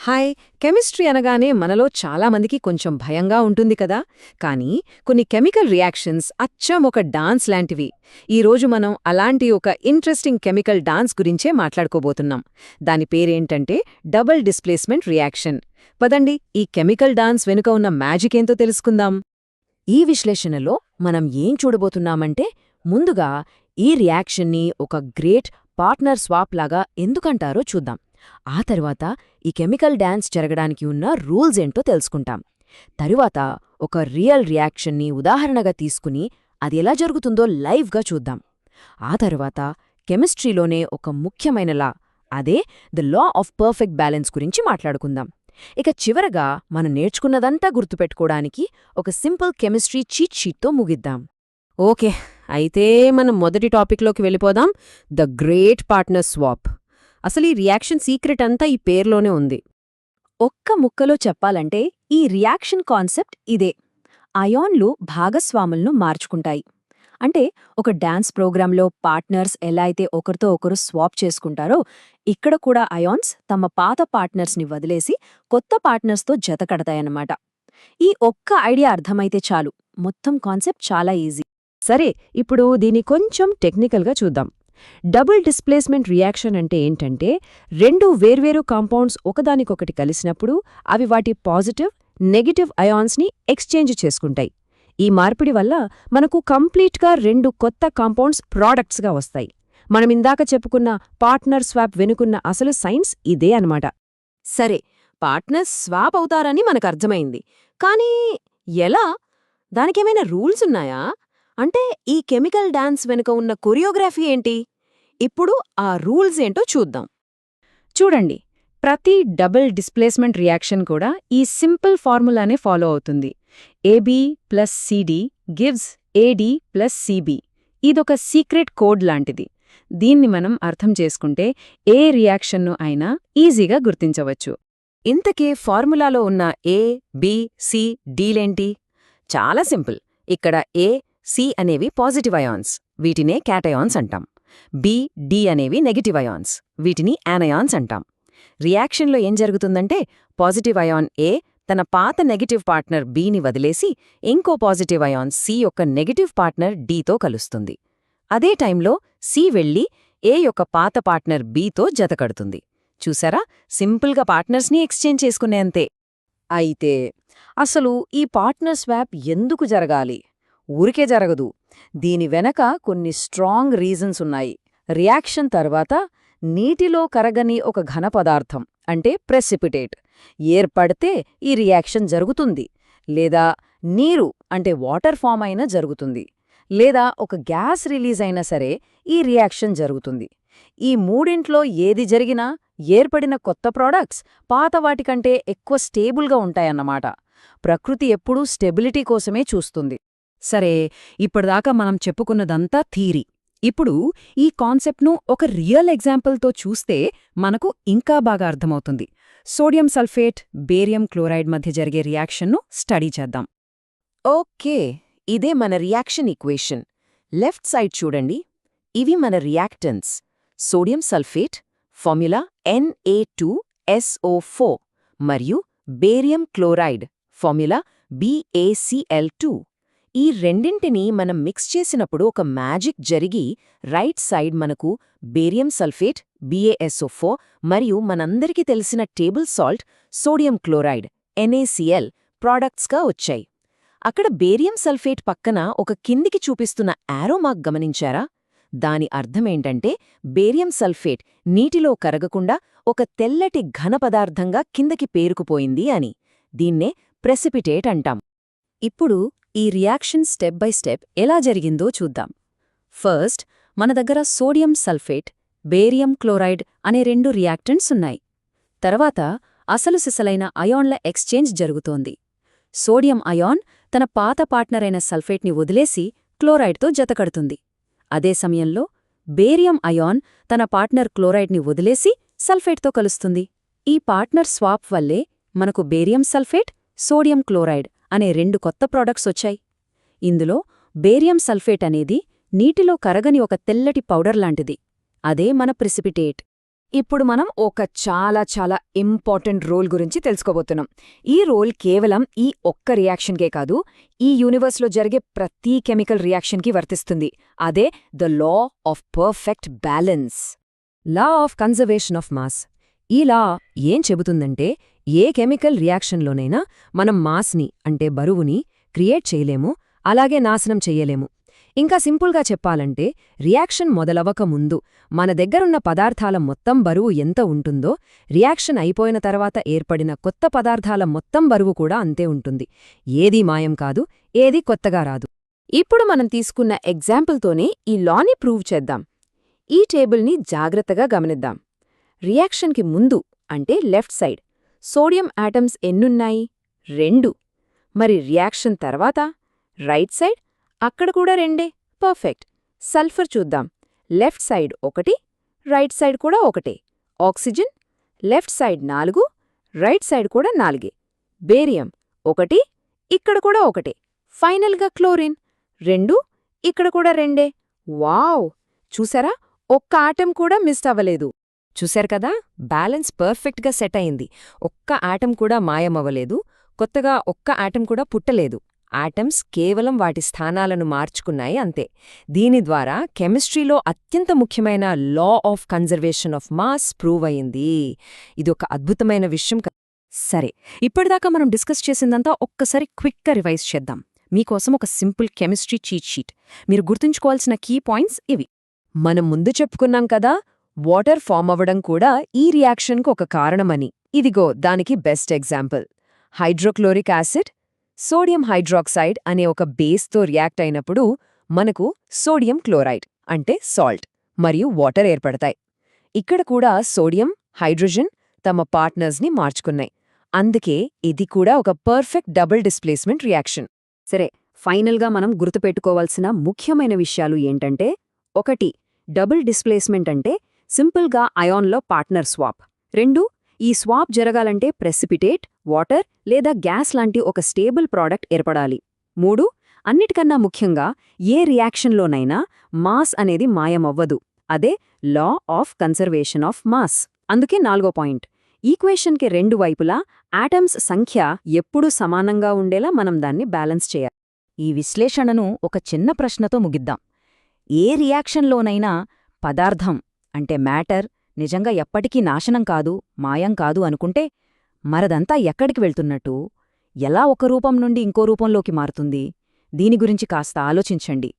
Hi chemistry అనగానే మనలో చాలామందికి కొంచెం భయంగా ఉంటుంది కదా. కానీ కొన్ని కెమికల్ రియాక్షన్స్ అచ్చం ఒక డాన్స్ లాంటివి. ఈరోజు మనం అలాంటి ఒక ఇంట్రెస్టింగ్ కెమికల్ డాన్స్ గురించే మాట్లాడుకోబోతున్నాం. దాని పేరేంటంటే డబుల్ డిస్ప్లేస్మెంట్ రియాక్షన్. పదండి ఈ కెమికల్ డాన్స్ వెనుక ఉన్న మ్యాజిక్ ఏంతో తెలుసుకుందాం. ఈ విశ్లేషణలో మనం ఏం చూడబోతున్నామంటే, ముందుగా ఈ రియాక్షన్ని ఒక గ్రేట్ పార్ట్నర్ స్వాప్ లాగా ఎందుకంటారో చూద్దాం. ఆ తర్వాత ఈ కెమికల్ డాన్స్ జరగడానికి ఉన్న రూల్స్ ఏంటో తెలుసుకుంటాం. తరువాత ఒక రియల్ రియాక్షన్ని ఉదాహరణగా తీసుకుని అది ఎలా జరుగుతుందో లైవ్గా చూద్దాం. ఆ తర్వాత కెమిస్ట్రీలోనే ఒక ముఖ్యమైన లా, అదే the law of perfect balance గురించి మాట్లాడుకుందాం. ఇక చివరగా మనం నేర్చుకున్నదంతా గుర్తుపెట్టుకోవడానికి ఒక సింపుల్ కెమిస్ట్రీ చీట్ షీట్తో ముగిద్దాం. ఓకే, అయితే మనం మొదటి టాపిక్లోకి వెళ్ళిపోదాం, ద గ్రేట్ పార్ట్నర్ స్వాప్. అసలు ఈ రియాక్షన్ సీక్రెట్ అంతా ఈ పేర్లోనే ఉంది. ఒక్క ముక్కలో చెప్పాలంటే ఈ రియాక్షన్ కాన్సెప్ట్ ఇదే. అయాన్లు భాగస్వాములను మార్చుకుంటాయి. అంటే ఒక డాన్స్ ప్రోగ్రాంలో పార్ట్నర్స్ ఎలా అయితే ఒకరితో ఒకరు స్వాప్ చేసుకుంటారో, ఇక్కడ కూడా అయాన్స్ తమ పాత పార్ట్నర్స్ని వదిలేసి కొత్త పార్ట్నర్స్తో జతకడతాయన్నమాట. ఈ ఒక్క ఐడియా అర్థమైతే చాలు, మొత్తం కాన్సెప్ట్ చాలా ఈజీ. సరే, ఇప్పుడు దీన్ని కొంచెం టెక్నికల్గా చూద్దాం. డబుల్ డిస్ప్లేస్మెంట్ రియాక్షన్ అంటే ఏంటంటే, రెండు వేర్వేరు కాంపౌండ్స్ ఒకదానికొకటి కలిసినప్పుడు అవి వాటి పాజిటివ్, నెగటివ్ అయాన్స్ని ఎక్స్చేంజ్ చేసుకుంటాయి. ఈ మార్పిడి వల్ల మనకు కంప్లీట్గా రెండు కొత్త కాంపౌండ్స్ ప్రాడక్ట్స్గా వస్తాయి. మనమిందాక చెప్పుకున్న పార్ట్నర్ స్వాప్ వెనుకున్న అసలు సైన్స్ ఇదే అన్నమాట. సరే, పార్ట్నర్స్ స్వాప్ అవుతారని మనకర్థమైంది. కానీ ఎలా? దానికేమైనా రూల్స్ ఉన్నాయా? అంటే ఈ కెమికల్ డాన్స్ వెనుక ఉన్న కొరియోగ్రఫీ ఏంటి? ఇప్పుడు ఆ రూల్స్ ఏంటో చూద్దాం. చూడండి, ప్రతి డబుల్ డిస్ప్లేస్మెంట్ రియాక్షన్ కూడా ఈ సింపుల్ ఫార్ములానే ఫాలో అవుతుంది. AB plus CD gives AD plus CB. ఇదొక సీక్రెట్ కోడ్ లాంటిది. దీన్ని మనం అర్థం చేసుకుంటే ఏ రియాక్షన్ను అయినా ఈజీగా గుర్తించవచ్చు. ఇంతకే ఫార్ములాలో ఉన్న ఏ, బి, సి, డీలేంటి? చాలా సింపుల్. ఇక్కడ ఏ, సి అనేవి పాజిటివ్ అయాన్స్, వీటినే క్యాటయాన్స్ అంటాం. బి, డి అనేవి నెగటివ్ అయాన్స్, వీటిని యానయాన్స్ అంటాం. రియాక్షన్లో ఏం జరుగుతుందంటే, పాజిటివ్ అయాన్ ఏ తన పాత నెగటివ్ పార్ట్నర్ బిని వదిలేసి ఇంకో పాజిటివ్ అయాన్ సి యొక్క నెగటివ్ పార్ట్నర్ డితో కలుస్తుంది. అదే టైంలో సి వెళ్ళి ఏ యొక్క పాత పార్ట్నర్ బితో జతకడుతుంది. చూసారా, సింపుల్గా పార్ట్నర్స్ని ఎక్స్చేంజ్ చేసుకునేంతే. అయితే అసలు ఈ పార్ట్నర్ స్వాప్ ఎందుకు జరగాలి? ఊరికే జరగదు. దీని వెనక కొన్ని స్ట్రాంగ్ రీజన్స్ ఉన్నాయి. రియాక్షన్ తర్వాత నీటిలో కరగని ఒక ఘన పదార్థం అంటే ప్రెసిపిటేట్ ఏర్పడితే ఈ రియాక్షన్ జరుగుతుంది. లేదా నీరు అంటే వాటర్ ఫామ్ అయినా జరుగుతుంది. లేదా ఒక గ్యాస్ రిలీజ్ అయినా సరే ఈ రియాక్షన్ జరుగుతుంది. ఈ మూడింట్లో ఏది జరిగినా ఏర్పడిన కొత్త ప్రోడక్ట్స్ పాత వాటికంటే ఎక్కువ స్టేబుల్గా ఉంటాయన్నమాట. ప్రకృతి ఎప్పుడూ స్టెబిలిటీ కోసమే చూస్తుంది. సరే, ఇప్పటిదాకా మనం చెప్పుకున్నదంతా థీరీ. ఇప్పుడు ఈ కాన్సెప్ట్ను ఒక రియల్ ఎగ్జాంపుల్తో చూస్తే మనకు ఇంకా బాగా అర్థమవుతుంది. సోడియం సల్ఫేట్, బేరియం క్లోరైడ్ మధ్య జరిగే రియాక్షన్ను స్టడీ చేద్దాం. ఓకే, ఇదే మన రియాక్షన్ ఈక్వేషన్. లెఫ్ట్ సైడ్ చూడండి. ఇవి మన reactants. Sodium sulphate formula Na2SO4 మరియు బేరియం క్లోరైడ్ ఫార్ములా BaCl2. ఈ రెండింటినీ మనం మిక్స్ చేసినప్పుడు ఒక మ్యాజిక్ జరిగి రైట్ సైడ్ మనకు బేరియం సల్ఫేట్ BaSO4 మరియు మనందరికీ తెలిసిన table salt sodium chloride NaCl ప్రాడక్ట్స్గా వచ్చాయి. అక్కడ బేరియం సల్ఫేట్ పక్కన ఒక కిందికి చూపిస్తున్న యారో మార్క్ గమనించారా? దాని అర్థమేంటంటే బేరియం సల్ఫేట్ నీటిలో కరగకుండా ఒక తెల్లటి ఘన పదార్థంగా కిందకి పేరుకుపోయింది అని. దీన్నే ప్రెసిపిటేట్ అంటాం. ఇప్పుడు ఈ రియాక్షన్ స్టెప్ బై స్టెప్ ఎలా జరిగిందో చూద్దాం. ఫస్ట్, మన దగ్గర సోడియం సల్ఫేట్, బేరియం క్లోరైడ్ అనే రెండు రియాక్టెంట్స్ ఉన్నాయి. తర్వాత అసలు సిసలైన అయాన్ల ఎక్స్చేంజ్ జరుగుతోంది. సోడియం అయాన్ తన పాత పార్ట్నరైన సల్ఫేట్ని వదిలేసి క్లోరైడ్తో జతకడుతుంది. అదే సమయంలో బేరియం అయాన్ తన పార్ట్నర్ క్లోరైడ్ని వదిలేసి సల్ఫేట్తో కలుస్తుంది. ఈ పార్ట్నర్ స్వాప్ వల్లే మనకు బేరియం సల్ఫేట్, సోడియం క్లోరైడ్ అనే రెండు కొత్త ప్రోడక్ట్స్ వచ్చాయి. ఇందులో బేరియం సల్ఫేట్ అనేది నీటిలో కరగని ఒక తెల్లటి పౌడర్ లాంటిది. అదే మన ప్రెసిపిటేట్. ఇప్పుడు మనం ఒక చాలా ఇంపార్టెంట్ రోల్ గురించి తెలుసుకోబోతున్నాం. ఈ రోల్ కేవలం ఈ ఒక్క రియాక్షన్కే కాదు, ఈ యూనివర్స్లో జరిగే ప్రతి కెమికల్ రియాక్షన్కి వర్తిస్తుంది. అదే the law of perfect balance. Law of conservation of mass. ఈ లా ఏం చెబుతుందంటే ఏ కెమికల్ రియాక్షన్లోనైనా మనం మాస్ని అంటే బరువుని క్రియేట్ చేయలేము, అలాగే నాశనం చెయ్యలేము. ఇంకా సింపుల్గా చెప్పాలంటే రియాక్షన్ మొదలవక ముందు మన దగ్గరున్న పదార్థాల మొత్తం బరువు ఎంత ఉంటుందో రియాక్షన్ అయిపోయిన తర్వాత ఏర్పడిన కొత్త పదార్థాల మొత్తం బరువు కూడా అంతే ఉంటుంది. ఏదీ మాయం కాదు, ఏదీ కొత్తగా రాదు. ఇప్పుడు మనం తీసుకున్న ఎగ్జాంపుల్తోనే ఈ లాని ప్రూవ్ చేద్దాం. ఈ టేబుల్ని జాగ్రత్తగా గమనిద్దాం. రియాక్షన్కి ముందు అంటే లెఫ్ట్ సైడ్ సోడియం ఆటమ్స్ ఎన్నున్నాయి? 2. మరి రియాక్షన్ తర్వాత రైట్ సైడ్ అక్కడ కూడా 2. పర్ఫెక్ట్. సల్ఫర్ చూద్దాం. లెఫ్ట్ సైడ్ 1, రైట్ సైడ్ కూడా 1. Oxygen left side 4, right side కూడా 4. బేరియం 1, ఇక్కడ కూడా 1. ఫైనల్గా క్లోరిన్ 2, ఇక్కడ కూడా 2. వావ్! చూసారా, ఒక్క ఆటం కూడా మిస్ అవ్వలేదు. చూశారు కదా, బ్యాలెన్స్ పర్ఫెక్ట్గా సెట్ అయింది. ఒక్క ఆటం కూడా మాయమవ్వలేదు, కొత్తగా ఒక్క ఆటం కూడా పుట్టలేదు. ఆటమ్స్ కేవలం వాటి స్థానాలను మార్చుకున్నాయి అంతే. దీని ద్వారా కెమిస్ట్రీలో అత్యంత ముఖ్యమైన law of conservation of mass prove అయింది. ఇదొక అద్భుతమైన విషయం. సరే, ఇప్పటిదాకా మనం డిస్కస్ చేసిందంతా ఒక్కసారి క్విక్గా రివైజ్ చేద్దాం. మీకోసం ఒక సింపుల్ కెమిస్ట్రీ చీట్ షీట్. మీరు గుర్తుంచుకోవాల్సిన కీ పాయింట్స్ ఇవి. మనం ముందు చెప్పుకున్నాం కదా, వాటర్ ఫామ్ అవ్వడం కూడా ఈ రియాక్షన్కు ఒక కారణమని. ఇదిగో దానికి best example. Hydrochloric acid sodium hydroxide అనే ఒక బేస్తో రియాక్ట్ అయినప్పుడు మనకు సోడియం క్లోరైడ్ అంటే సాల్ట్ మరియు వాటర్ ఏర్పడతాయి. ఇక్కడ కూడా సోడియం, హైడ్రోజన్ తమ పార్ట్నర్స్ని మార్చుకున్నాయి. అందుకే ఇది కూడా ఒక పర్ఫెక్ట్ డబుల్ డిస్ప్లేస్మెంట్ రియాక్షన్. సరే, ఫైనల్గా మనం గుర్తుపెట్టుకోవాల్సిన ముఖ్యమైన విషయాలు ఏంటంటే 1. డబుల్ డిస్ప్లేస్మెంట్ అంటే సింపుల్గా అయాన్లో పార్ట్నర్ స్వాప్. 2. ఈ స్వాప్ జరగాలంటే ప్రెసిపిటేట్, వాటర్ లేదా గ్యాస్ లాంటి ఒక స్టేబుల్ ప్రోడక్ట్ ఏర్పడాలి. 3. అన్నిటికన్నా ముఖ్యంగా ఏ రియాక్షన్లోనైనా మాస్ అనేది మాయమవ్వదు. అదే law of conservation of mass. అందుకే 4వ పాయింట్, ఈక్వేషన్కి 2 వైపులా ఆటమ్స్ సంఖ్య ఎప్పుడూ సమానంగా ఉండేలా మనం దాన్ని బ్యాలెన్స్ చేయాలి. ఈ విశ్లేషణను ఒక చిన్న ప్రశ్నతో ముగిద్దాం. ఏ రియాక్షన్లోనైనా పదార్థం అంటే మ్యాటర్ నిజంగా ఎప్పటికీ నాశనం కాదు, మాయం కాదు అనుకుంటే మరదంతా ఎక్కడికి వెళ్తున్నట్టు? ఎలా ఒక రూపం నుండి ఇంకో రూపంలోకి మారుతుంది? దీని గురించి కాస్త ఆలోచించండి.